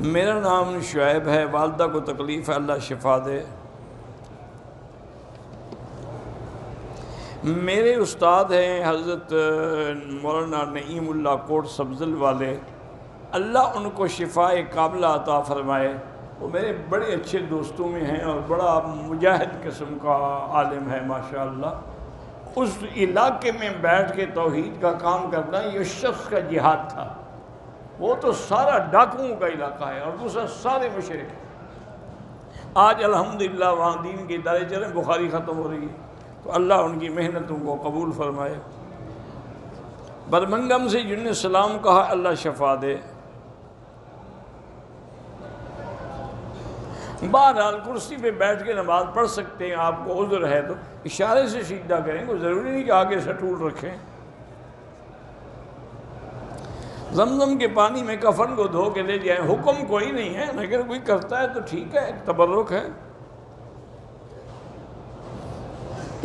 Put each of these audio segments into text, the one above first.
میرا نام شعیب ہے، والدہ کو تکلیف ہے، اللہ شفا دے۔ میرے استاد ہیں حضرت مولانا نعیم اللہ کوٹ سبزل والے، اللہ ان کو شفاء کاملہ عطا فرمائے۔ وہ میرے بڑے اچھے دوستوں میں ہیں اور بڑا مجاہد قسم کا عالم ہے ماشاءاللہ۔ اس علاقے میں بیٹھ کے توحید کا کام کرنا یہ شخص کا جہاد تھا۔ وہ تو سارا ڈاکوؤں کا علاقہ ہے اور دوسرا سارے مشرک ہیں۔ آج الحمدللہ وہاں دین کے ادارے چلیں، بخاری ختم ہو رہی ہے، تو اللہ ان کی محنتوں کو قبول فرمائے۔ برمنگم سے جن نے سلام کہا اللہ شفا دے۔ بہرحال کرسی پہ بیٹھ کے نماز پڑھ سکتے ہیں، آپ کو عذر ہے تو اشارے سے سجدہ کریں، کوئی ضروری نہیں کہ آگے سٹول رکھیں۔ زمزم کے پانی میں کفن کو دھو کے لے جائیں، حکم کوئی نہیں ہے، اگر کوئی کرتا ہے تو ٹھیک ہے، ایک تبرک ہے۔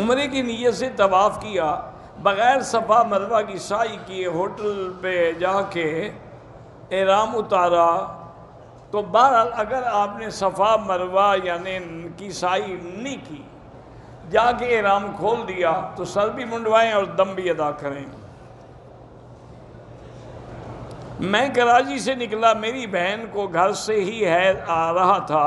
عمرے کی نیت سے طواف کیا، بغیر صفا مروہ کی سعی کیے، ہوٹل پہ جا کے احرام اتارا، تو بہرحال اگر آپ نے صفا مروہ یعنی کی سعی نہیں کی، جا کے احرام کھول دیا تو سر بھی منڈوائیں اور دم بھی ادا کریں۔ میں کراچی سے نکلا، میری بہن کو گھر سے ہی آ رہا تھا،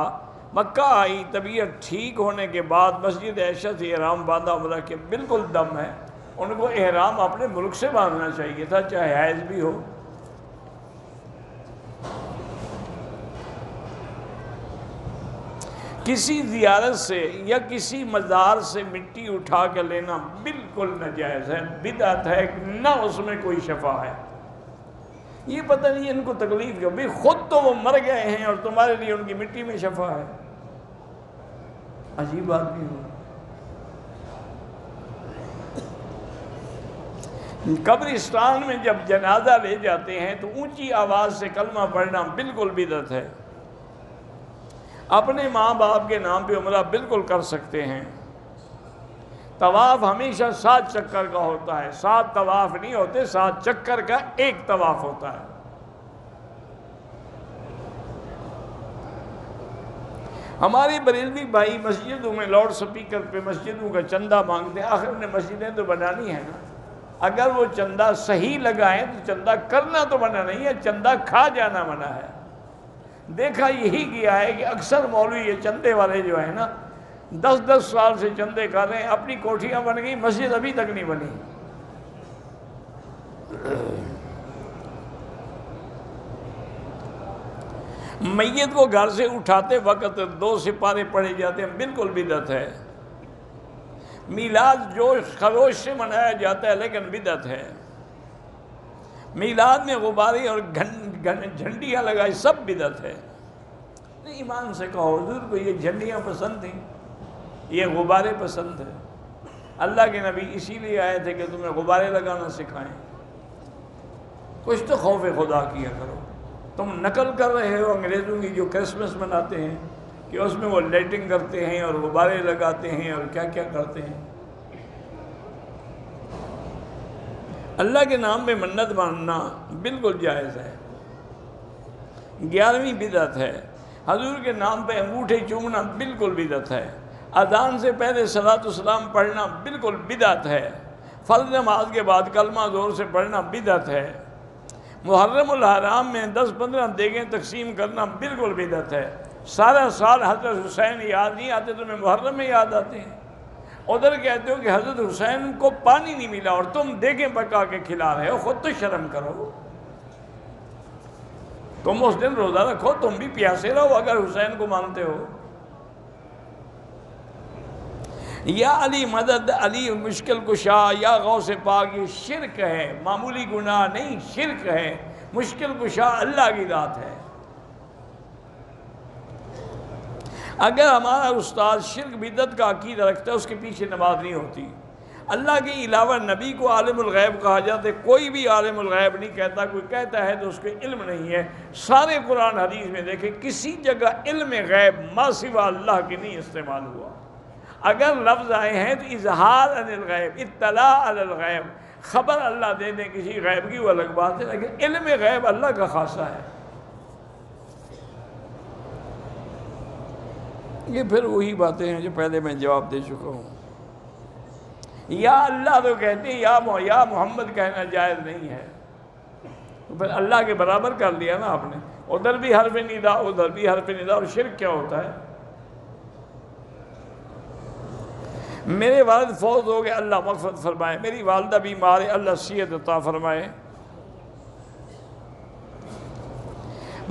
مکہ آئی، طبیعت ٹھیک ہونے کے بعد مسجد عائشہ سے احرام باندھا، عمرہ کے بالکل دم ہے۔ ان کو احرام اپنے ملک سے باندھنا چاہیے تھا، چاہے حیض بھی ہو۔ کسی زیارت سے یا کسی مزار سے مٹی اٹھا کے لینا بالکل ناجائز ہے، بدعت ہے، نہ اس میں کوئی شفا ہے۔ یہ پتہ نہیں ان کو تکلیف کیوں، بھئی خود تو وہ مر گئے ہیں اور تمہارے لیے ان کی مٹی میں شفا ہے، عجیب بات بھی ہو۔ قبرستان میں جب جنازہ لے جاتے ہیں تو اونچی آواز سے کلمہ پڑھنا بالکل بدعت ہے۔ اپنے ماں باپ کے نام پہ عمرہ بالکل کر سکتے ہیں۔ طواف ہمیشہ 7 چکر کا ہوتا ہے، 7 طواف نہیں ہوتے، 7 چکر کا ایک طواف ہوتا ہے۔ ہمارے بریلوی بھائی مسجدوں میں لاؤڈ سپیکر پہ مسجدوں کا چندہ مانگتے ہیں، آخر انہیں مسجدیں تو بنانی ہے نا۔ اگر وہ چندہ صحیح لگائیں تو چندہ کرنا تو منع نہیں ہے، چندہ کھا جانا منع ہے۔ دیکھا یہی کیا ہے کہ اکثر مولوی یہ چندے والے جو ہیں نا، 10 سال سے چندے کر رہے ہیں، اپنی کوٹھیاں بن گئی، مسجد ابھی تک نہیں بنی۔ میت کو گھر سے اٹھاتے وقت 2 سپارے پڑھے جاتے ہیں، بالکل بدعت ہے۔ میلاد جوش خروش سے منایا جاتا ہے لیکن بدعت ہے۔ میلاد میں غبارے اور جھنڈیاں لگائی، سب بدعت ہے۔ ایمان سے کہو حضور کو یہ جھنڈیاں پسند تھیں، یہ غبارے پسند ہیں؟ اللہ کے نبی اسی لیے آئے تھے کہ تمہیں غبارے لگانا سکھائیں۔ کچھ تو خوف خدا کیا کرو۔ تم نقل کر رہے ہو انگریزوں کی جو کرسمس مناتے ہیں کہ اس میں وہ لائٹنگ کرتے ہیں اور غبارے لگاتے ہیں اور کیا کیا کرتے ہیں۔ اللہ کے نام میں منت ماننا بالکل جائز ہے۔ 11ویں بدعت ہے، حضور کے نام پہ انگوٹھے چومنا بالکل بدعت ہے۔ اذان سے پہلے صلاۃ السلام پڑھنا بالکل بدعت ہے۔ فرض نماز کے بعد کلمہ زور سے پڑھنا بدعت ہے۔ محرم الحرام میں 10-15 دیگیں تقسیم کرنا بالکل بدعت ہے۔ سارا سال حضرت حسین یاد نہیں آتے، تمہیں محرم میں یاد آتے ہیں۔ ادھر کہتے ہو کہ حضرت حسین کو پانی نہیں ملا اور تم دیگیں پکا کے کھلا رہے ہو، خود تو شرم کرو۔ تم اس دن روزہ رکھو، تم بھی پیاسے رہو اگر حسین کو مانتے ہو۔ یا علی مدد، علی مشکل کشا، یا غوث پاک، یہ شرک ہے، معمولی گناہ نہیں، شرک ہے۔ مشکل کشا اللہ کی ذات ہے۔ اگر ہمارا استاد شرک بدعت کا عقیدہ رکھتا ہے، اس کے پیچھے نماز نہیں ہوتی۔ اللہ کے علاوہ نبی کو عالم الغیب کہا جاتا ہے، کوئی بھی عالم الغیب نہیں کہتا، کوئی کہتا ہے تو اس کو علم نہیں ہے۔ سارے قرآن حدیث میں دیکھیں کسی جگہ علم غیب ما سوا اللہ کے نہیں استعمال ہوا۔ اگر لفظ آئے ہیں تو اظہار عن الغیب، اطلاع علی الغیب، خبر اللہ دے دیں کسی غیب کی، وہ الگ بات ہے، لیکن علم غیب اللہ کا خاصہ ہے۔ یہ پھر وہی باتیں ہیں جو پہلے میں جواب دے چکا ہوں. یا اللہ تو کہتے ہیں، یا محمد کہنا جائز نہیں ہے. تو پھر اللہ کے برابر کر لیا نا آپ نے. ادھر بھی حرف ندا، ادھر بھی حرف ندا. اور شرک کیا ہوتا ہے؟ میرے والد فوت ہو گئے، اللہ مغفرت فرمائے. میری والدہ بیمار ہے، اللہ صحت عطا فرمائے.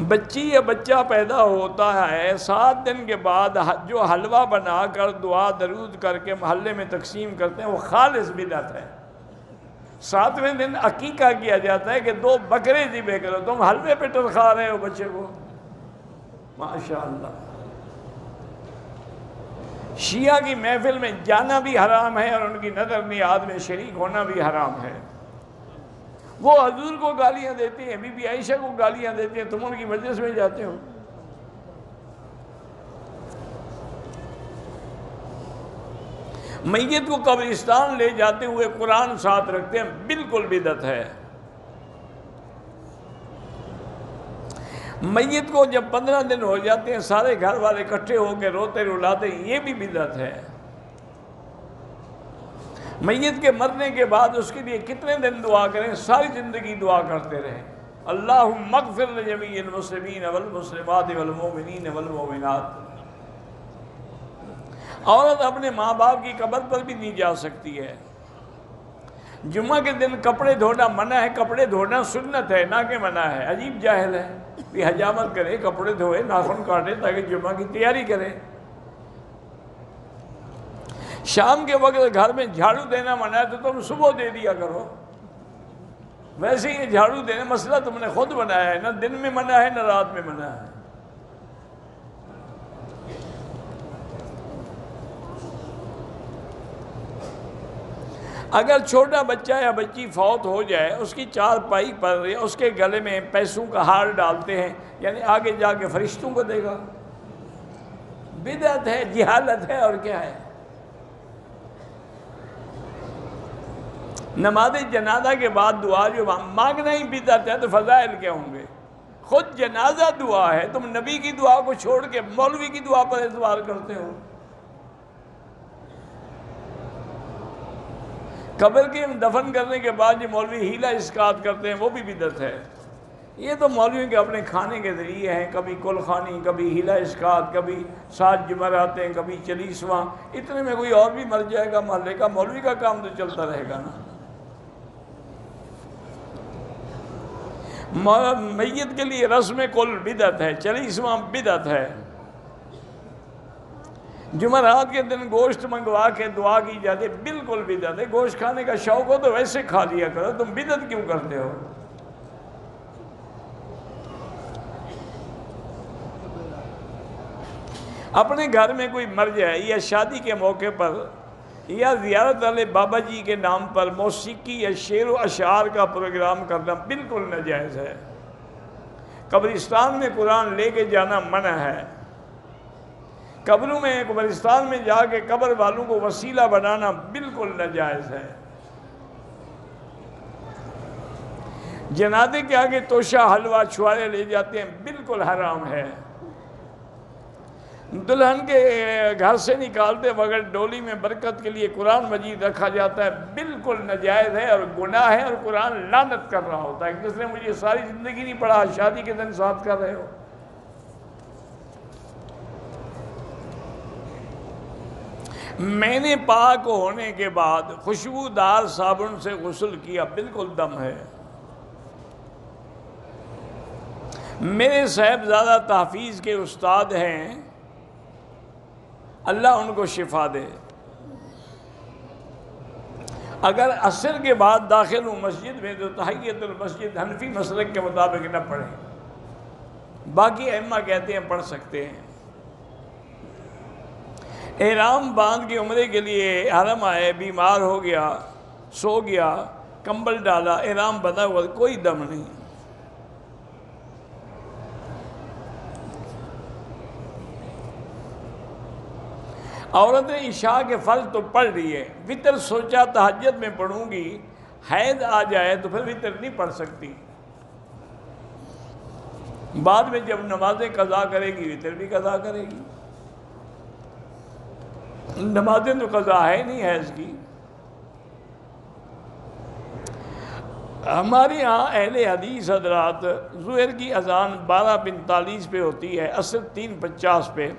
بچی یا بچہ پیدا ہوتا ہے، 7 دن کے بعد جو حلوہ بنا کر دعا درود کر کے محلے میں تقسیم کرتے ہیں وہ خالص بدعت ہے. 7ویں دن عقیقہ کیا جاتا ہے کہ 2 بکرے ذبح کرو. تم حلوے پہ ٹرکھا رہے ہو بچے کو. ماشاءاللہ. شیعہ کی محفل میں جانا بھی حرام ہے اور ان کی نظر نیاد میں شریک ہونا بھی حرام ہے. وہ حضور کو گالیاں دیتے ہیں، بی بی عائشہ کو گالیاں دیتے ہیں، تم ان کی مجلس میں جاتے ہو. میت کو قبرستان لے جاتے ہوئے قرآن ساتھ رکھتے ہیں، بالکل بدعت ہے. میت کو جب 15 دن ہو جاتے ہیں سارے گھر والے اکٹھے ہو کے روتے رلاتے ہیں، یہ بھی بدعت ہے. میت کے مرنے کے بعد اس کے لیے کتنے دن دعا کریں؟ ساری زندگی دعا کرتے رہیں. اللہم اغفر لجمیع المسلمین والمسلمات والمؤمنین والمؤمنات. عورت اپنے ماں باپ کی قبر پر بھی نہیں جا سکتی ہے. جمعہ کے دن کپڑے دھونا منع ہے. کپڑے دھونا سنت ہے، نہ کہ منع ہے. عجیب جاہل ہے، بھی حجامت کرے، کپڑے دھوئے، ناخن کاٹے تاکہ جمعہ کی تیاری کرے. شام کے وقت گھر میں جھاڑو دینا منع ہے تو تم صبح دے دیا کرو. ویسے یہ جھاڑو دینا مسئلہ تم نے خود بنایا ہے، نہ دن میں منع ہے نہ رات میں منع ہے. اگر چھوٹا بچہ یا بچی فوت ہو جائے، اس کی چارپائی پر یا اس کے گلے میں پیسوں کا ہار ڈالتے ہیں، یعنی آگے جا کے فرشتوں کو دے گا. بدعت ہے، جہالت ہے، اور کیا ہے. نماز جنازہ کے بعد دعا جو مانگنا ہی بدعت ہے تو فضائل کیا ہوں گے؟ خود جنازہ دعا ہے، تم نبی کی دعا کو چھوڑ کے مولوی کی دعا پر اعتبار کرتے ہو. قبر کے دفن کرنے کے بعد جو مولوی ہیلا اسقاط کرتے ہیں وہ بھی بدعت ہے. یہ تو مولویوں کے اپنے کھانے کے ذریعے ہیں، کبھی کل خانی، کبھی ہیلا اسقاط، کبھی 7 جمعراتیں ہیں، کبھی 40واں. اتنے میں کوئی اور بھی مر جائے گا محلے کا، مولوی کا کام تو چلتا رہے گا نا. میت کے لیے رسم کل بدعت ہے، 40واں بدعت ہے. جمعرات کے دن گوشت منگوا کے دعا کی جاتی ہے، بالکل بدعت ہے. گوشت کھانے کا شوق ہو تو ویسے کھا لیا کرو، تم بدعت کیوں کرتے ہو؟ اپنے گھر میں کوئی مر جائے یا شادی کے موقع پر یا زیارت والے بابا جی کے نام پر موسیقی یا شعر و اشعار کا پروگرام کرنا بالکل ناجائز ہے. قبرستان میں قرآن لے کے جانا منع ہے. قبرستان میں جا کے قبر والوں کو وسیلہ بنانا بالکل ناجائز ہے. جنازے کے آگے توشہ حلوہ چھوارے لے جاتے ہیں، بالکل حرام ہے. دلہن کے گھر سے نکالتے وقت ڈولی میں برکت کے لیے قرآن مجید رکھا جاتا ہے، بالکل ناجائز ہے اور گناہ ہے. اور قرآن لعنت کر رہا ہوتا ہے، کس نے مجھے ساری زندگی نہیں پڑھا، شادی کے دن ساتھ کر رہے ہو. میں نے پاک ہونے کے بعد خوشبودار صابن سے غسل کیا، بالکل دم ہے. میرے صاحبزادہ تحفیظ کے استاد ہیں، اللہ ان کو شفا دے. اگر عصر کے بعد داخل ہوں مسجد میں تو تحیت المسجد حنفی مسلک کے مطابق نہ پڑھیں. باقی ائمہ کہتے ہیں پڑھ سکتے ہیں. احرام باندھ کے عمرے کے لیے حرم آئے، بیمار ہو گیا، سو گیا، کمبل ڈالا، احرام بندھا ہوا، کوئی دم نہیں. عورت نے عشاء کے فرض تو پڑھ لیے، وتر سوچا تہجد میں پڑھوں گی، حیض آ جائے تو پھر وتر نہیں پڑھ سکتی. بعد میں جب نمازیں قضا کرے گی وتر بھی قضا کرے گی. نمازیں تو قضا ہے نہیں حیض کی. ہمارے ہاں اہل حدیث حضرات ظہر کی اذان 12:45 پہ ہوتی ہے، عصر 3:50 پہ.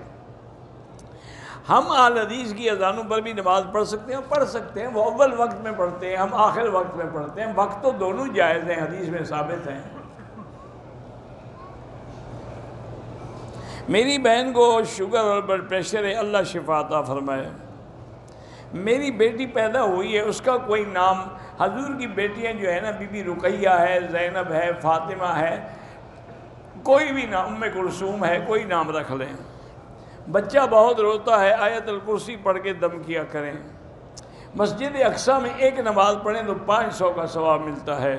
ہم اہل حدیث کی اذانوں پر بھی نماز پڑھ سکتے ہیں، وہ اول وقت میں پڑھتے ہیں، ہم آخر وقت میں پڑھتے ہیں. وقت تو دونوں جائز ہیں، حدیث میں ثابت ہیں. میری بہن کو شوگر اور بلڈ پریشر ہے، اللہ شفا عطا فرمائے. میری بیٹی پیدا ہوئی ہے، اس کا کوئی نام، حضور کی بیٹیاں جو ہے نا، بی بی رقیہ ہے، زینب ہے، فاطمہ ہے، کوئی بھی نام، ام کلثوم ہے، کوئی نام رکھ لیں. بچہ بہت روتا ہے، آیت الکرسی پڑھ کے دم کیا کریں. مسجد اقصیٰ میں ایک نماز پڑھیں تو 500 کا ثواب ملتا ہے.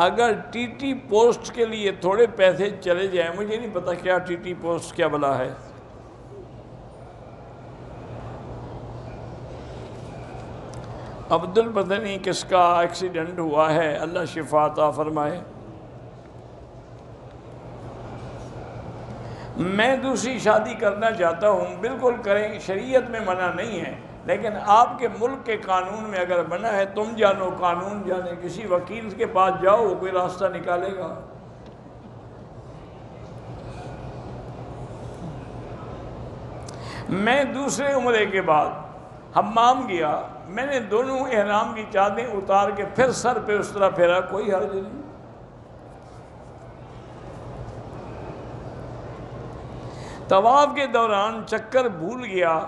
اگر ٹی ٹی پوسٹ کے لیے تھوڑے پیسے چلے جائیں، مجھے نہیں پتا کیا ٹی ٹی پوسٹ کیا بلا ہے. عبد البدنی کس کا ایکسیڈنٹ ہوا ہے، اللہ شفا عطا فرمائے. میں دوسری شادی کرنا چاہتا ہوں. بالکل کریں، شریعت میں منع نہیں ہے، لیکن آپ کے ملک کے قانون میں اگر بنا ہے، تم جانو قانون جانے. کسی وکیل کے پاس جاؤ، وہ کوئی راستہ نکالے گا. میں دوسرے عمرے کے بعد حمام گیا، میں نے دونوں احرام کی چادریں اتار کے پھر سر پہ اس طرح پھیرا، کوئی حرج نہیں. طواف کے دوران چکر بھول گیا،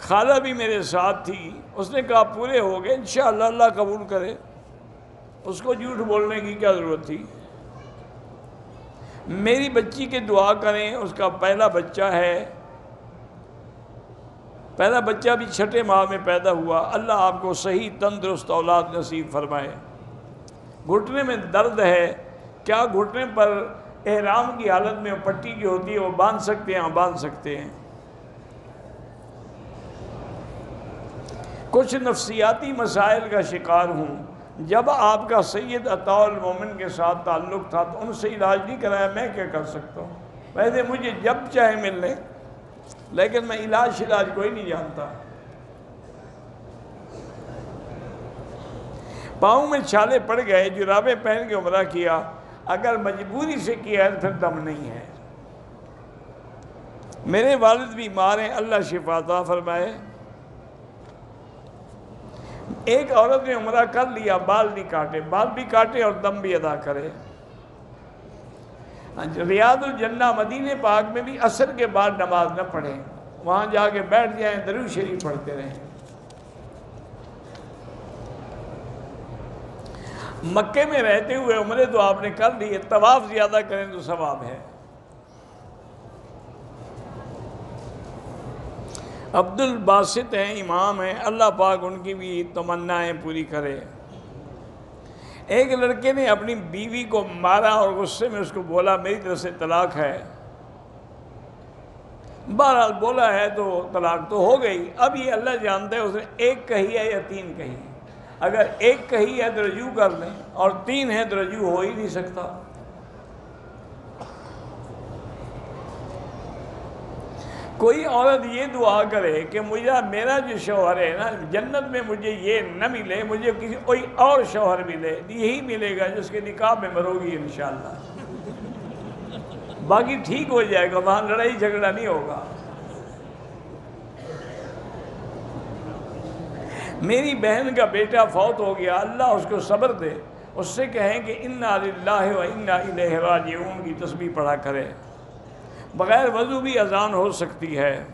خالہ بھی میرے ساتھ تھی، اس نے کہا پورے ہو گئے، انشاءاللہ اللہ قبول کرے. اس کو جھوٹ بولنے کی کیا ضرورت تھی. میری بچی کے دعا کریں، اس کا پہلا بچہ ہے، پہلا بچہ بھی 6 ماہ میں پیدا ہوا. اللہ آپ کو صحیح تندرست اولاد نصیب فرمائے. گھٹنے میں درد ہے، کیا گھٹنے پر احرام کی حالت میں پٹی جو ہوتی ہے وہ باندھ سکتے ہیں؟ ہاں باندھ سکتے ہیں. کچھ نفسیاتی مسائل کا شکار ہوں. جب آپ کا سید عطاء المومن کے ساتھ تعلق تھا تو ان سے علاج نہیں کرایا، میں کیا کر سکتا ہوں؟ ویسے مجھے جب چاہے مل لیں، لیکن میں علاج کوئی نہیں جانتا. پاؤں میں چھالے پڑ گئے، جرابیں پہن کے عمرہ کیا، اگر مجبوری سے کیا ہے تو پھر دم نہیں ہے. میرے والد بیمار ہیں، اللہ شفا عطا فرمائے. ایک عورت نے عمرہ کر لیا، بال بھی کاٹے اور دم بھی ادا کرے. ریاض الجنہ مدینہ پاک میں بھی عصر کے بعد نماز نہ پڑھیں، وہاں جا کے بیٹھ جائیں، درود شریف پڑھتے رہیں. مکے میں رہتے ہوئے عمرے تو آپ نے کر لی، طواف زیادہ کریں تو ثواب ہے. عبد الباسط ہیں، امام ہیں، اللہ پاک ان کی بھی تمنائیں پوری کرے. ایک لڑکے نے اپنی بیوی کو مارا اور غصے میں اس کو بولا میری طرف سے طلاق ہے. بہرحال بولا ہے تو طلاق تو ہو گئی. اب یہ اللہ جانتا ہے اس نے 1 کہی ہے یا 3 کہی. اگر 1 کہی ہے تو رجوع کر لیں، اور 3 ہے تو رجوع ہو ہی نہیں سکتا. کوئی عورت یہ دعا کرے کہ میرا جو شوہر ہے نا، جنت میں مجھے یہ نہ ملے، مجھے کوئی اور شوہر ملے، یہی ملے گا جس کے نکاح میں مرو گی انشاءاللہ. باقی ٹھیک ہو جائے گا، وہاں لڑائی جھگڑا نہیں ہوگا. میری بہن کا بیٹا فوت ہو گیا، اللہ اس کو صبر دے. اس سے کہیں کہ انا للہ و انا الیہ راجعون کی تسبیح پڑھا کرے. بغیر وضو بھی اذان ہو سکتی ہے.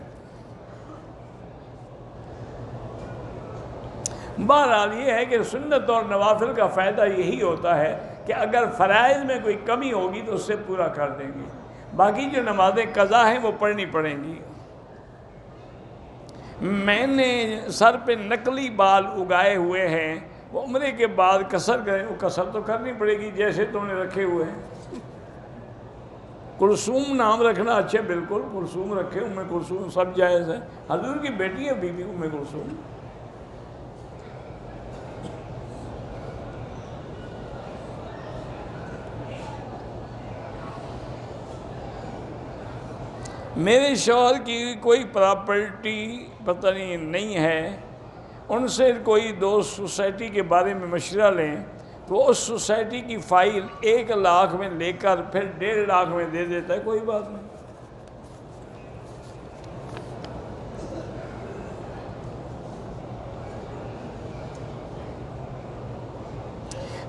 بہرحال یہ ہے کہ سنت اور نوافل کا فائدہ یہی ہوتا ہے کہ اگر فرائض میں کوئی کمی ہوگی تو اس سے پورا کر دیں گے. باقی جو نمازیں قضا ہیں وہ پڑھنی پڑیں گی. میں نے سر پہ نقلی بال اگائے ہوئے ہیں، وہ عمرے کے بعد قصر کریں. وہ قصر تو کرنی پڑے گی جیسے تم نے رکھے ہوئے ہیں. کلثوم نام رکھنا اچھے، بالکل کلثوم رکھے، ام کلثوم سب جائز ہے. حضور کی بیٹی ہے بی بی ام کلثوم. میرے شوہر کی کوئی پراپرٹی پتہ نہیں ہے، ان سے کوئی دوست سوسائٹی کے بارے میں مشورہ لیں تو اس سوسائٹی کی فائل 1 لاکھ میں لے کر پھر 1.5 لاکھ میں دے دیتا ہے، کوئی بات نہیں۔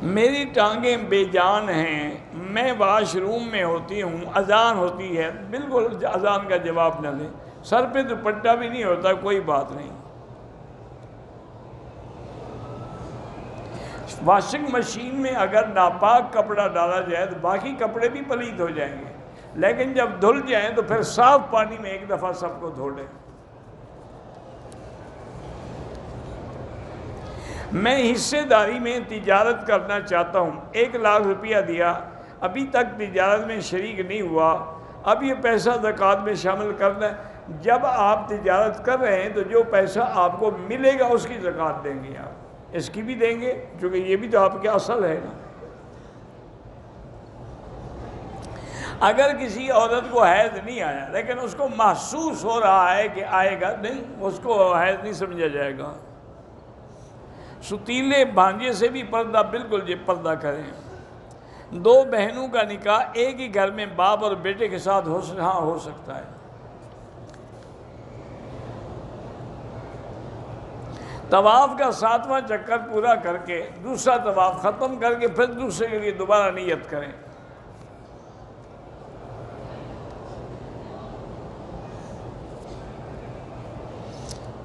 میری ٹانگیں بے جان ہیں، میں واش روم میں ہوتی ہوں، اذان ہوتی ہے، بالکل اذان کا جواب نہ دیں، سر پہ دوپٹہ بھی نہیں ہوتا، کوئی بات نہیں۔ واشنگ مشین میں اگر ناپاک کپڑا ڈالا جائے تو باقی کپڑے بھی پلید ہو جائیں گے، لیکن جب دھل جائیں تو پھر صاف پانی میں ایک دفعہ سب کو دھو لیں۔ میں حصے داری میں تجارت کرنا چاہتا ہوں، 1 لاکھ روپیہ دیا، ابھی تک تجارت میں شریک نہیں ہوا، اب یہ پیسہ زکوٰۃ میں شامل کرنا ہے۔ جب آپ تجارت کر رہے ہیں تو جو پیسہ آپ کو ملے گا اس کی زکوٰۃ دیں گے، آپ اس کی بھی دیں گے، کیونکہ یہ بھی تو آپ کے اصل ہے نا۔ اگر کسی عورت کو حیض نہیں آیا لیکن اس کو محسوس ہو رہا ہے کہ آئے گا، نہیں، اس کو حیض نہیں سمجھا جائے گا۔ ستیلے بھانجے سے بھی پردہ بالکل یہ پردہ کریں۔ 2 بہنوں کا نکاح ایک ہی گھر میں باپ اور بیٹے کے ساتھ ہو سکتا ہے۔ طواف کا 7واں چکر پورا کر کے دوسرا طواف ختم کر کے پھر دوسرے کے لیے دوبارہ نیت کریں۔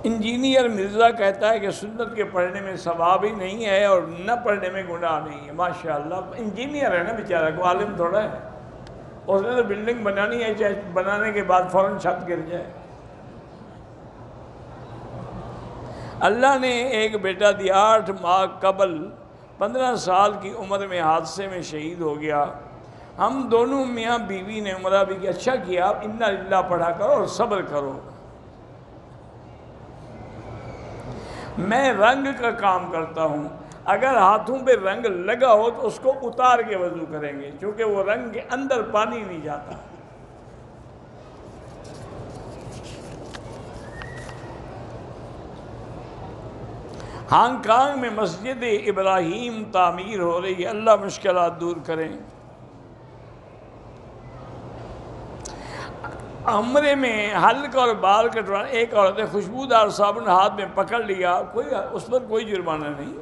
انجینئر مرزا کہتا ہے کہ سنت کے پڑھنے میں ثواب ہی نہیں ہے اور نہ پڑھنے میں گناہ نہیں ہے۔ ماشاءاللہ، انجینئر ہے نا بیچارہ، کو عالم تھوڑا ہے، اس نے تو بلڈنگ بنانی ہے، چاہے بنانے کے بعد فوراً چھت گر جائے۔ اللہ نے ایک بیٹا دیا، 8 ماہ قبل 15 سال کی عمر میں حادثے میں شہید ہو گیا۔ ہم دونوں میاں بیوی نے عمرہ بھی کیا، اچھا کیا، آپ انا للہ پڑھا کرو اور صبر کرو۔ میں رنگ کا کام کرتا ہوں، اگر ہاتھوں پہ رنگ لگا ہو تو اس کو اتار کے وضو کریں گے، کیونکہ وہ رنگ کے اندر پانی نہیں جاتا۔ ہانگ کانگ میں مسجد ابراہیم تعمیر ہو رہی ہے، اللہ مشکلات دور کریں۔ عمرے میں حلق اور بال کٹوانا، ایک عورت نے خوشبودار صابن ہاتھ میں پکڑ لیا، اس پر کوئی جرمانہ نہیں۔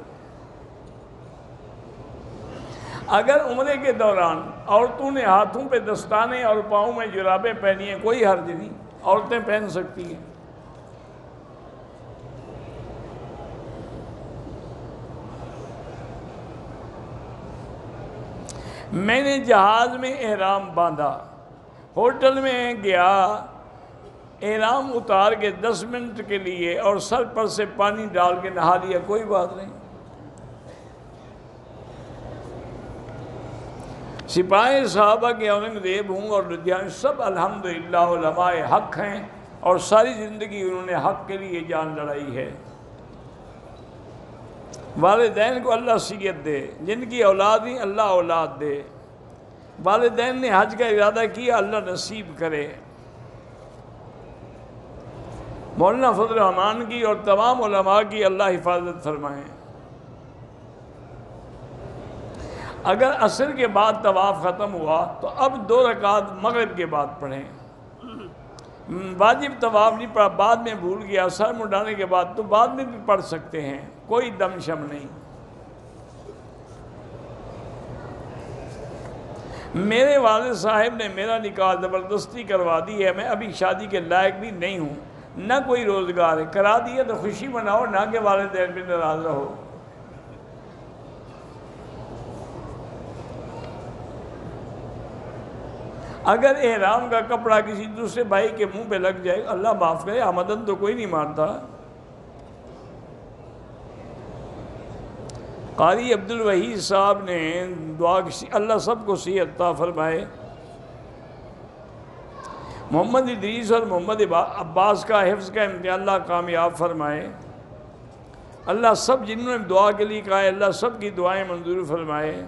اگر عمرے کے دوران عورتوں نے ہاتھوں پہ دستانے اور پاؤں میں جرابیں پہنی ہیں، کوئی حرج نہیں، عورتیں پہن سکتی ہیں۔ میں نے جہاز میں احرام باندھا، ہوٹل میں گیا، احرام اتار کے 10 منٹ کے لیے اور سر پر سے پانی ڈال کے نہا لیا، کوئی بات نہیں۔ سپاہی صحابہ کے اورنگزیب ہوں اور لدھیانوی، سب الحمدللہ علماء حق ہیں اور ساری زندگی انہوں نے حق کے لیے جان لڑائی ہے۔ والدین کو اللہ صحت دے، جن کی اولاد نہیں اللہ اولاد دے۔ والدین نے حج کا ارادہ کیا، اللہ نصیب کرے۔ مولانا فضل الرحمان کی اور تمام علماء کی اللہ حفاظت فرمائیں۔ اگر عصر کے بعد طواف ختم ہوا تو اب 2 رکعت مغرب کے بعد پڑھیں۔ واجب طواف نہیں پڑھا، بعد میں بھول گیا، سر منڈانے کے بعد، تو بعد میں بھی پڑھ سکتے ہیں، کوئی دم شم نہیں۔ میرے والد صاحب نے میرا نکاح زبردستی کروا دی ہے، میں ابھی شادی کے لائق بھی نہیں ہوں، نہ کوئی روزگار ہے، کرا دیا تو خوشی مناؤ، نہ کہ والدین پہ ناراض رہو۔ اگر احرام کا کپڑا کسی دوسرے بھائی کے منہ پہ لگ جائے، اللہ معاف کرے، آمدن تو کوئی نہیں مانتا۔ قاری عبدالوحید صاحب نے دعا کی، اللہ سب کو صحت عطا فرمائے۔ محمد ادریس اور محمد عباس کا حفظ کا امتحان اللہ کامیاب فرمائے۔ اللہ سب جنہوں نے دعا کے لیے کہا ہے، اللہ سب کی دعائیں منظور فرمائے۔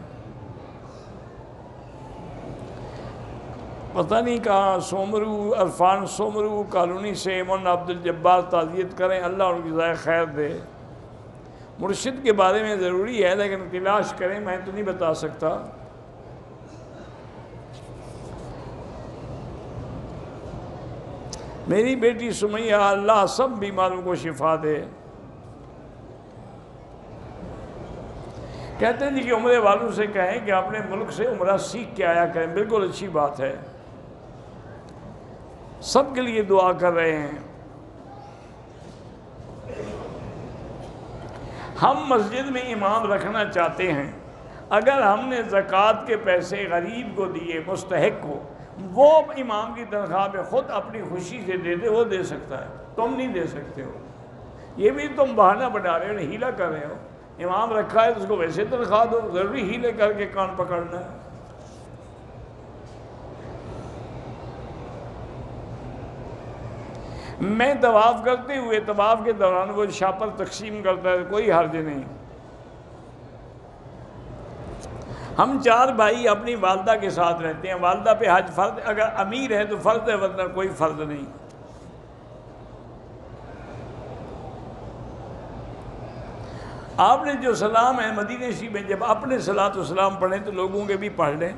پتہ نہیں کہاں سومرو، عرفان سومرو کالونی سے مولانا عبد الجبار تعزیت کریں، اللہ ان کی ذائقہ خیر دے۔ مرشد کے بارے میں ضروری ہے لیکن تلاش کریں، میں تو نہیں بتا سکتا۔ میری بیٹی سمیہ، اللہ سب بیماروں کو شفا دے۔ کہتے ہیں جی کہ عمرے والوں سے کہیں کہ اپنے ملک سے عمرہ سیکھ کے آیا کریں، بالکل اچھی بات ہے، سب کے لیے دعا کر رہے ہیں۔ ہم مسجد میں امام رکھنا چاہتے ہیں، اگر ہم نے زکوٰۃ کے پیسے غریب کو دیے، مستحق کو، وہ امام کی تنخواہ میں خود اپنی خوشی سے دے دے، وہ دے سکتا ہے، تم نہیں دے سکتے ہو۔ یہ بھی تم بہانہ بنا رہے ہو، ہیلا کر رہے ہو۔ امام رکھا ہے تو اس کو ویسے تنخواہ دو، ضروری ہیلے کر کے کان پکڑنا ہے۔ میں طواف کرتے ہوئے طواف کے دوران وہ شاپر تقسیم کرتا ہے، کوئی حرج نہیں۔ ہم 4 بھائی اپنی والدہ کے ساتھ رہتے ہیں، والدہ پہ حج فرض، اگر امیر ہے تو فرض ہے، ورنہ کوئی فرض نہیں۔ آپ نے جو سلام ہے مدینہ شریف میں، جب اپنے صلاۃ و سلام پڑھیں تو لوگوں کے بھی پڑھ لیں۔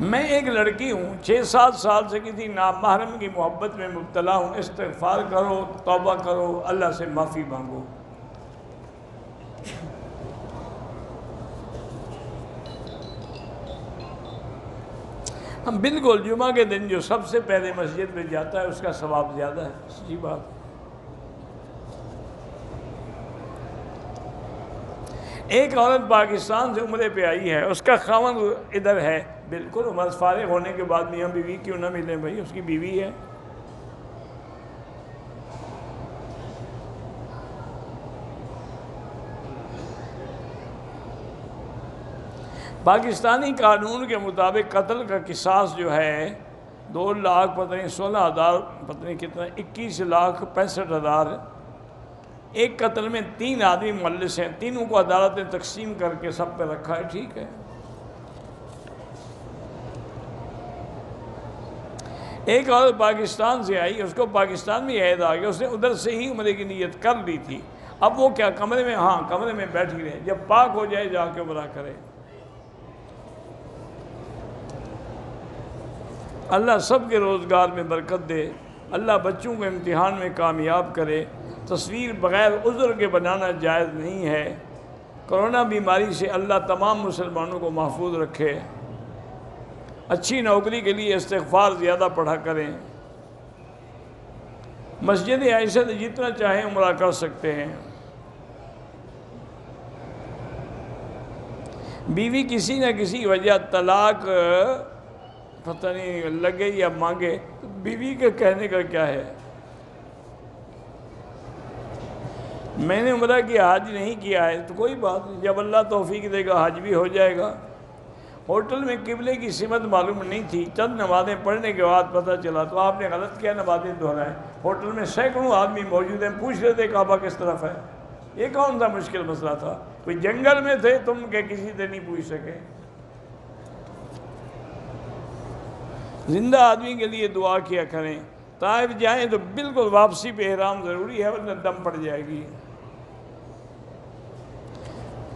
میں ایک لڑکی ہوں، 6-7 سال سے کسی نامحرم کی محبت میں مبتلا ہوں، استغفار کرو، توبہ کرو، اللہ سے معافی مانگو۔ ہم بالکل جمعہ کے دن جو سب سے پہلے مسجد میں جاتا ہے اس کا ثواب زیادہ ہے، سچی بات۔ ایک عورت پاکستان سے عمرے پہ آئی ہے، اس کا خاوند ادھر ہے، بالکل عمر فارغ ہونے کے بعد میاں بیوی کیوں نہ ملیں بھائی، اس کی بیوی ہے۔ پاکستانی قانون کے مطابق قتل کا قصاص جو ہے 2 لاکھ پتہ نہیں 16,000 پتہ نہیں کتنا 21,65,000، ایک قتل میں 3 آدمی ملس ہیں، تینوں کو عدالت نے تقسیم کر کے سب پہ رکھا ہے، ٹھیک ہے۔ ایک عورت پاکستان سے آئی، اس کو پاکستان میں عید آ گیا، اس نے ادھر سے ہی عمرے کی نیت کر لی تھی، اب وہ کیا کمرے میں، ہاں کمرے میں بیٹھ ہی رہے، جب پاک ہو جائے جا کے عمرہ کرے۔ اللہ سب کے روزگار میں برکت دے، اللہ بچوں کو امتحان میں کامیاب کرے۔ تصویر بغیر عذر کے بنانا جائز نہیں ہے۔ کرونا بیماری سے اللہ تمام مسلمانوں کو محفوظ رکھے۔ اچھی نوکری کے لیے استغفار زیادہ پڑھا کریں۔ مسجد عائشہ سے جتنا چاہیں عمرہ کر سکتے ہیں۔ بیوی کسی نہ کسی وجہ طلاق پتہ نہیں لگے یا مانگے تو بیوی کے کہنے کا کیا ہے؟ میں نے عمرہ کیا حج نہیں کیا ہے تو کوئی بات نہیں، جب اللہ توفیق دے گا حج بھی ہو جائے گا۔ ہوٹل میں قبلے کی سمت معلوم نہیں تھی، چند نمازیں پڑھنے کے بعد پتہ چلا تو آپ نے غلط کیا، نمازیں دہرائیں۔ ہوٹل میں سینکڑوں آدمی موجود ہیں، پوچھ رہے تھے کعبہ کس طرف ہے۔ یہ کون سا مشکل مسئلہ تھا؟ کوئی جنگل میں تھے تم کہ کسی سے نہیں پوچھ سکے؟ زندہ آدمی کے لیے دعا کیا کریں۔ طائف جائیں تو بالکل واپسی پہ احرام ضروری ہے ورنہ دم پڑ جائے گی۔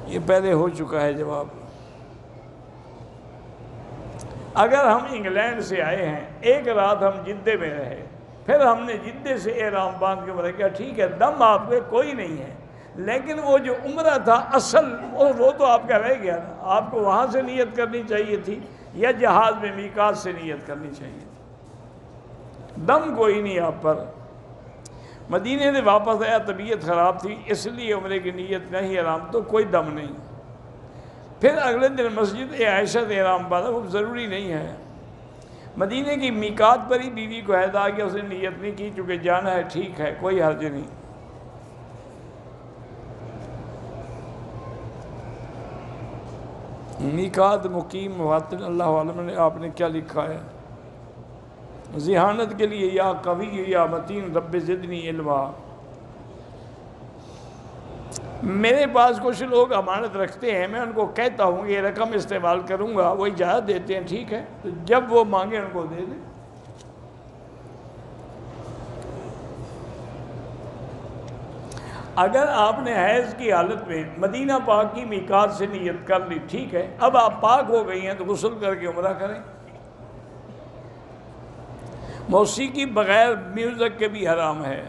یہ پہلے ہو چکا ہے جواب۔ اگر ہم انگلینڈ سے آئے ہیں، ایک رات ہم جدے میں رہے، پھر ہم نے جدے سے احرام باندھ کے عمرہ کیا، ٹھیک ہے، دم آپ پہ کوئی نہیں ہے، لیکن وہ جو عمرہ تھا اصل وہ تو آپ کا رہ گیا نا۔ آپ کو وہاں سے نیت کرنی چاہیے تھی یا جہاز میں میقات سے نیت کرنی چاہیے تھی۔ دم کوئی نہیں آپ پر۔ مدینے سے واپس آیا، طبیعت خراب تھی، اس لیے عمرے کی نیت نہیں احرام، تو کوئی دم نہیں۔ پھر اگلے دن مسجد عائشہ سے احرام باندھا، وہ ضروری نہیں ہے۔ مدینے کی میقات پر ہی بیوی کو عہد آ گیا، اس نے نیت نہیں کی، چونکہ جانا ہے، ٹھیک ہے، کوئی حرج نہیں۔ میقات مقیم مواطن، اللہ عالم نے آپ نے کیا لکھا ہے؟ ذہانت کے لیے یا قوی یا متین رب زدنی علما۔ میرے پاس کچھ لوگ امانت رکھتے ہیں، میں ان کو کہتا ہوں یہ رقم استعمال کروں گا، وہ اجازت دیتے ہیں، ٹھیک ہے، تو جب وہ مانگے ان کو دے دیں۔ اگر آپ نے حیض کی حالت میں مدینہ پاک کی میقات سے نیت کر لی، ٹھیک ہے، اب آپ پاک ہو گئی ہیں تو غسل کر کے عمرہ کریں۔ موسیقی بغیر میوزک کے بھی حرام ہے۔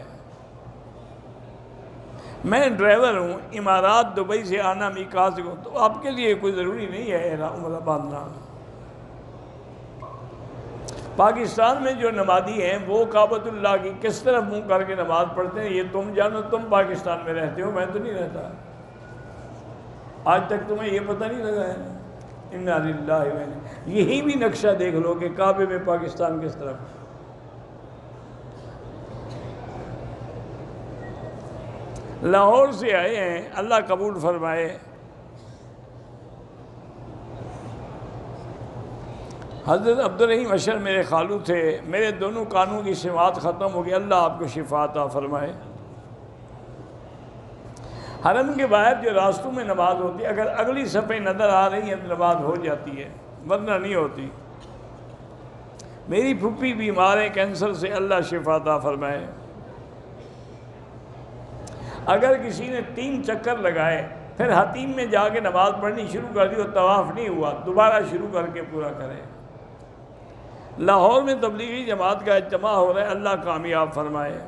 میں ڈرائیور ہوں، امارات دبئی سے آنا میقات سے، تو آپ کے لیے کوئی ضروری نہیں ہے عمرہ باندھنا۔ پاکستان میں جو نمازی ہیں وہ کعبۃ اللہ کی کس طرف منہ کر کے نماز پڑھتے ہیں یہ تم جانو، تم پاکستان میں رہتے ہو، میں تو نہیں رہتا۔ آج تک تمہیں یہ پتہ نہیں لگا ہے؟ انا للہ و انا، یہی بھی نقشہ دیکھ لو کہ کعبے میں پاکستان کس طرف۔ لاہور سے آئے ہیں، اللہ قبول فرمائے۔ حضرت عبدالرحیم اشر میرے خالو تھے، میرے دونوں کانوں کی سماعت ختم ہو گئی، اللہ آپ کو شفا عطا فرمائے۔ حرم کے باہر جو راستوں میں نماز ہوتی ہے، اگر اگلی صفیں نظر آ رہی ہیں تو نماز ہو جاتی ہے، ورنہ نہیں ہوتی۔ میری پھوپھی بیمار ہیں کینسر سے، اللہ شفا عطا فرمائے۔ اگر کسی نے 3 چکر لگائے پھر حتیم میں جا کے نماز پڑھنی شروع کر دی اور طواف نہیں ہوا، دوبارہ شروع کر کے پورا کرے۔ لاہور میں تبلیغی جماعت کا اجتماع ہو رہا ہے، اللہ کامیاب فرمائے۔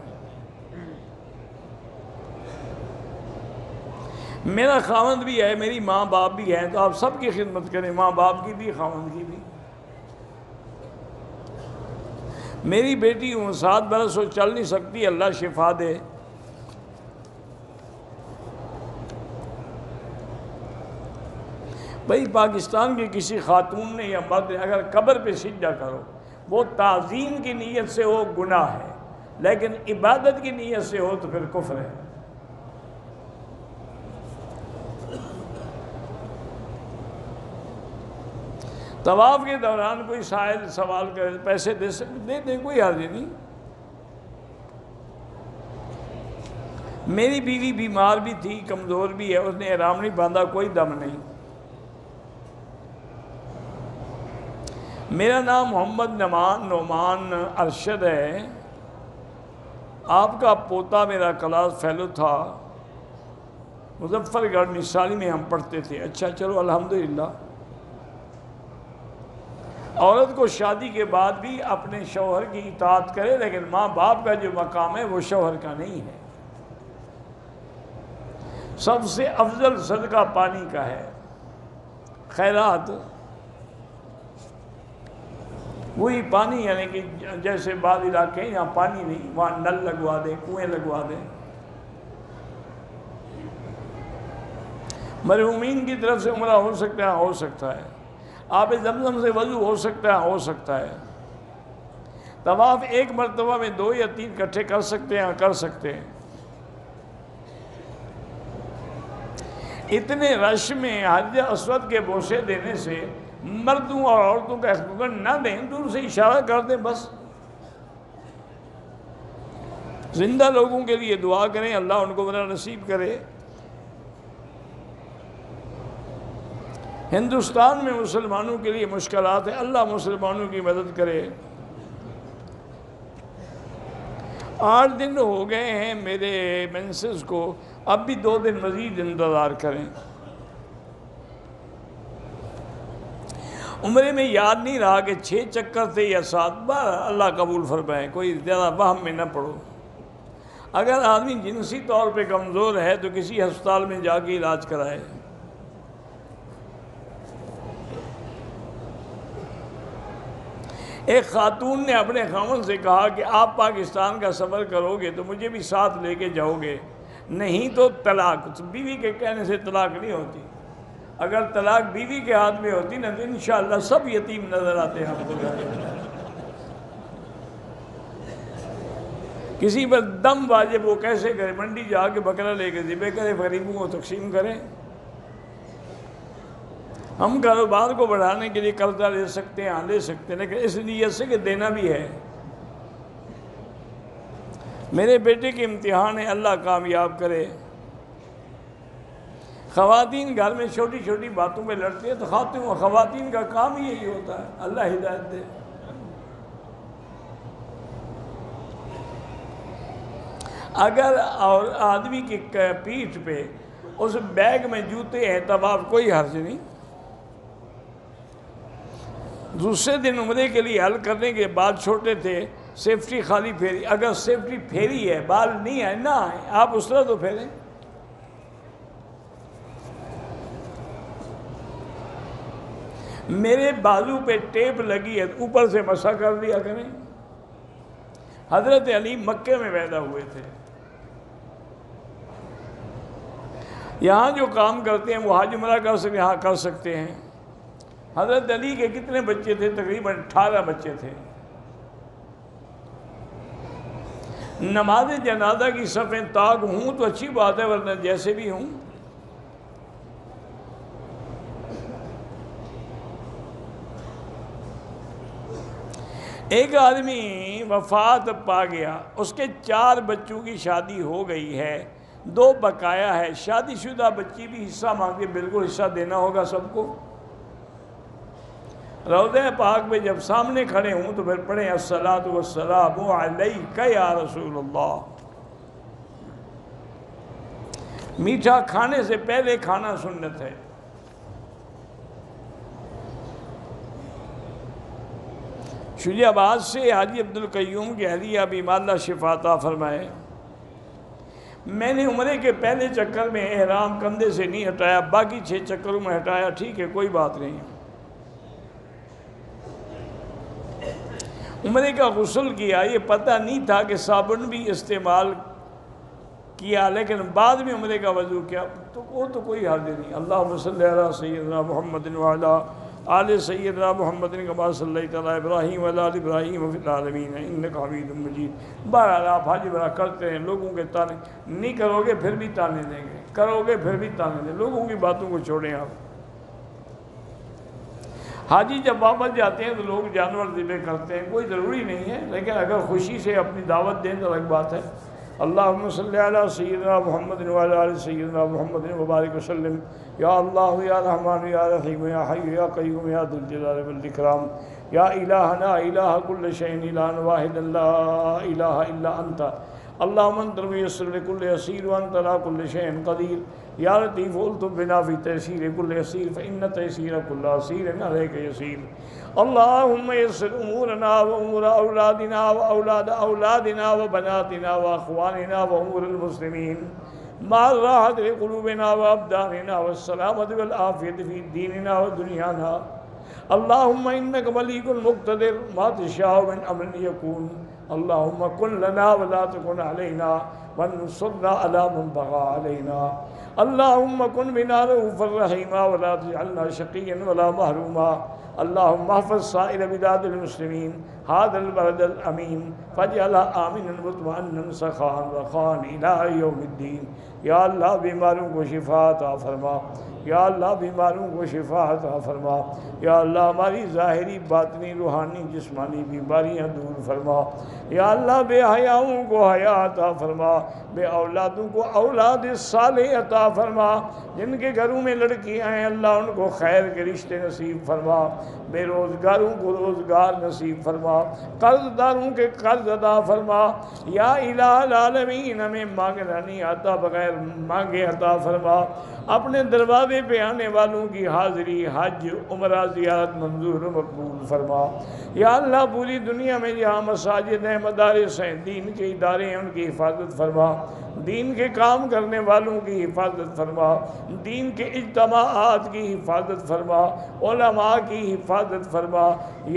میرا خاوند بھی ہے، میری ماں باپ بھی ہیں، تو آپ سب کی خدمت کریں، ماں باپ کی بھی، خاوند کی بھی۔ میری بیٹی 7 برس وہ چل نہیں سکتی، اللہ شفا دے۔ بھئی پاکستان کی کسی خاتون نے یا مرد نے اگر قبر پہ سجدہ کرو، وہ تعظیم کی نیت سے ہو گناہ ہے، لیکن عبادت کی نیت سے ہو تو پھر کفر ہے۔ طواف کے دوران کوئی سائل سوال کرے، پیسے دے دیں، کوئی حرج نہیں۔ میری بیوی بیمار بھی تھی، کمزور بھی ہے، اس نے احرام نہیں باندھا، کوئی دم نہیں۔ میرا نام محمد نعمان ارشد ہے، آپ کا پوتا میرا کلاس فیلو تھا، مظفر گڑھ نصاری میں ہم پڑھتے تھے۔ اچھا چلو الحمدللہ۔ عورت کو شادی کے بعد بھی اپنے شوہر کی اطاعت کرے، لیکن ماں باپ کا جو مقام ہے وہ شوہر کا نہیں ہے۔ سب سے افضل صدقہ پانی کا ہے، خیرات وہی پانی، یعنی کہ جیسے بعض علاقے ہیں یہاں پانی نہیں، وہاں نل لگوا دیں، کنویں لگوا دیں۔ مرحومین کی طرف سے عمرہ ہو سکتا ہے، ہو سکتا ہے۔ آب زمزم سے وضو ہو سکتا ہے، ہو سکتا ہے۔ طواف ایک مرتبہ میں 2 یا 3 اکٹھے کر سکتے ہیں، کر سکتے ہیں۔ اتنے رش میں حجر اسود کے بوسے دینے سے مردوں اور عورتوں کا اخلاق نہ دیں، دور سے اشارہ کر دیں بس۔ زندہ لوگوں کے لیے دعا کریں، اللہ ان کو عمرہ نصیب کرے۔ ہندوستان میں مسلمانوں کے لیے مشکلات ہیں، اللہ مسلمانوں کی مدد کرے۔ 8 دن ہو گئے ہیں میرے مینسز کو، اب بھی 2 دن مزید انتظار کریں۔ عمرے میں یاد نہیں رہا کہ 6 چکر تھے یا 7 بار، اللہ قبول فرمائے، کوئی زیادہ وہم میں نہ پڑو۔ اگر آدمی جنسی طور پہ کمزور ہے تو کسی ہسپتال میں جا کے علاج کرائے۔ ایک خاتون نے اپنے خاوند سے کہا کہ آپ پاکستان کا سفر کرو گے تو مجھے بھی ساتھ لے کے جاؤ گے، نہیں تو طلاق۔ بیوی کے کہنے سے طلاق نہیں ہوتی، اگر طلاق بیوی کے ہاتھ میں ہوتی نا تو انشاءاللہ سب یتیم نظر آتے ہیں آپ کو۔ کسی پر دم واجب وہ کیسے کرے؟ منڈی جا کے بکرا لے کے ذبح کرے، غریبوں کو تقسیم کرے۔ ہم کاروبار کو بڑھانے کے لیے قرضہ لے سکتے ہیں، لے سکتے ہیں، لیکن اس نیت سے کہ دینا بھی ہے۔ میرے بیٹے کے امتحان ہے، اللہ کامیاب کرے۔ خواتین گھر میں چھوٹی چھوٹی باتوں پہ لڑتی ہیں تو خواتین کا کام ہی یہی ہوتا ہے. اللہ ہدایت دے. اگر آدمی کی پیٹھ پہ اس بیگ میں جوتے ہیں تب آپ کوئی حرج نہیں. دوسرے دن عمرے کے لیے حل کرنے کے بعد چھوٹے تھے سیفٹی خالی پھیری. اگر سیفٹی پھیری ہے بال نہیں ہے نہ آئے آپ اس طرح تو پھیریں. میرے بازو پہ ٹیپ لگی ہے اوپر سے مسح کر دیا کریں. حضرت علی مکے میں پیدا ہوئے تھے. یہاں جو کام کرتے ہیں وہ حج عمرہ کر سکتے ہیں, یہاں کر سکتے ہیں. حضرت علی کے کتنے بچے تھے؟ تقریباً 18 بچے تھے. نماز جنازہ کی صفیں طاق ہوں تو اچھی بات ہے, ورنہ جیسے بھی ہوں. ایک آدمی وفات پا گیا, اس کے 4 بچوں کی شادی ہو گئی ہے, 2 بقایا ہے. شادی شدہ بچی بھی حصہ مانگے, بالکل حصہ دینا ہوگا سب کو. روضہ پاک میں جب سامنے کھڑے ہوں تو پھر پڑھیں الصلاۃ والسلام علیک یا رسول اللہ. میٹھا کھانے سے پہلے کھانا سنت ہے. شجاع آباد سے حاجی عبدالقیوم کی اہلیہ بیمار اللہ شفا عطا فرمائے. میں نے عمرے کے پہلے چکر میں احرام کندھے سے نہیں ہٹایا, باقی 6 چکروں میں ہٹایا. ٹھیک ہے, کوئی بات نہیں. عمرے کا غسل کیا, یہ پتہ نہیں تھا کہ صابن بھی استعمال کیا, لیکن بعد میں عمرے کا وضو کیا تو وہ تو کوئی حرج نہیں. اللہم صلی علی سیدنا محمد وعلی آل سیدنا محمد کما صلیت علی ابراہیم وعلی آل ابراہیم فی العالمین انک حمید مجید. بہرحال آپ حج عمرہ کرتے ہیں, لوگوں کے تانے نہیں کرو گے پھر بھی تانے دیں گے, کرو گے پھر بھی تانے دیں. لوگوں کی باتوں کو چھوڑیں آپ. حاجی جب واپس جاتے ہیں تو لوگ جانور ذبح کرتے ہیں, کوئی ضروری نہیں ہے, لیکن اگر خوشی سے اپنی دعوت دیں تو الگ بات ہے. اللہم صلی علی سیدنا محمد وعلی آل سیدنا محمد وبارک وسلم. یا اللہ یا رحمان یا رحیم یا حی یا قیوم یا ذو الجلال والاکرام. یا الہنا الہ کل شیء الہ واحد لا الہ الا انت. اللہم انت المیسر لکل یسیر وانت علی کل شیء قدیر. یا لطیف الطف بنا فی تیسیر کل یسیر فإن تیسیر کل عسیر علیک یسیر. اللہم یسر امورنا و امور اولادنا و اولاد اولادنا و بناتنا و اخواننا و امور المسلمین مع الراحت لقلوبنا و ابداننا و السلامت والعافیت فی دیننا و دنیانا. اللہم انک ملیک مقتدر ما تشاء من امر یکون. اللہم کن لنا ولا تکن علینا وانصرنا علی من بغى علینا. اللہم کن بنا رؤوفا رحیما ولا تجعلنا شقیا ولا محروما. اللہم احفظ سائر بلاد المسلمین هذا البلد الامین فاجعلها آمنا مطمئنا سخاء رخاء الى یوم الدین. یا اللہ بیماروں کو شفا عطا فرما, یا اللہ بیماروں کو شفا عطا فرما. یا اللہ ہماری ظاہری باطنی روحانی جسمانی بیماریاں دور فرما. یا اللہ بے حیاؤں کو حیا عطا فرما, بے اولادوں کو اولاد صالح عطا فرما. جن کے گھروں میں لڑکیاں ہیں اللہ ان کو خیر کے رشتے نصیب فرما. بے روزگاروں کو روزگار نصیب فرما, قرض داروں کے قرض عطا فرما. یا الہ العالمین ہمیں مانگنا نہیں آتا, بغیر مانگے عطا فرما. اپنے دروازے پہ آنے والوں کی حاضری حج عمرہ زیارت منظور و مقبول فرما. یا اللہ پوری دنیا میں جہاں مساجد ہیں, مدارس ہیں, دین کے ادارے ہیں, ان کی حفاظت فرما. دین کے کام کرنے والوں کی حفاظت فرما. دین کے اجتماعات کی حفاظت فرما, علماء کی حفاظت فرما.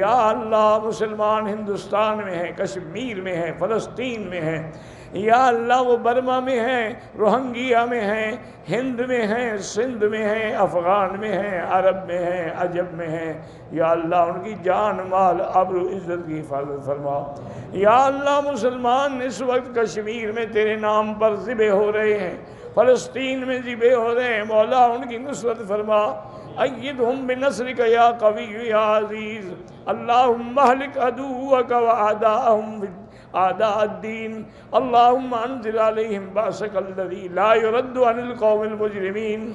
یا اللہ مسلمان ہندوستان میں ہیں, کشمیر میں ہیں, فلسطین میں ہیں. یا اللہ وہ برما میں ہیں, روہنگیا میں ہیں, ہند میں ہیں, سندھ میں ہیں, افغان میں ہیں, عرب میں ہیں, عجب میں ہیں. یا اللہ ان کی جان مال آبرو عزت کی حفاظت فرما. یا اللہ مسلمان اس وقت کشمیر میں تیرے نام پر ذبح ہو رہے ہیں, فلسطین میں ذبح ہو رہے ہیں, مولا ان کی نصرت فرما. ایدہم بنصرک یا قوی یا عزیز. اللہم اہلک عدوک واعداءہم اعداء الدین. اللہم انزل علیہم بأسک الذی لا یرد عن القوم المجرمین.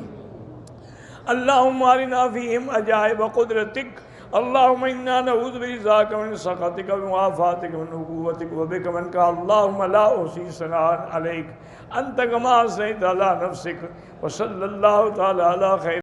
اللہم ارنا فیہم عجائب قدرتک اللہم انا نعوذ برضاک من سخطک ومعافاتک من عقوبتک وبک منک اللہم لا احصی ثناء علیک انت کما اثنیت علی نفسک وصلی اللہ تعالی علی خیر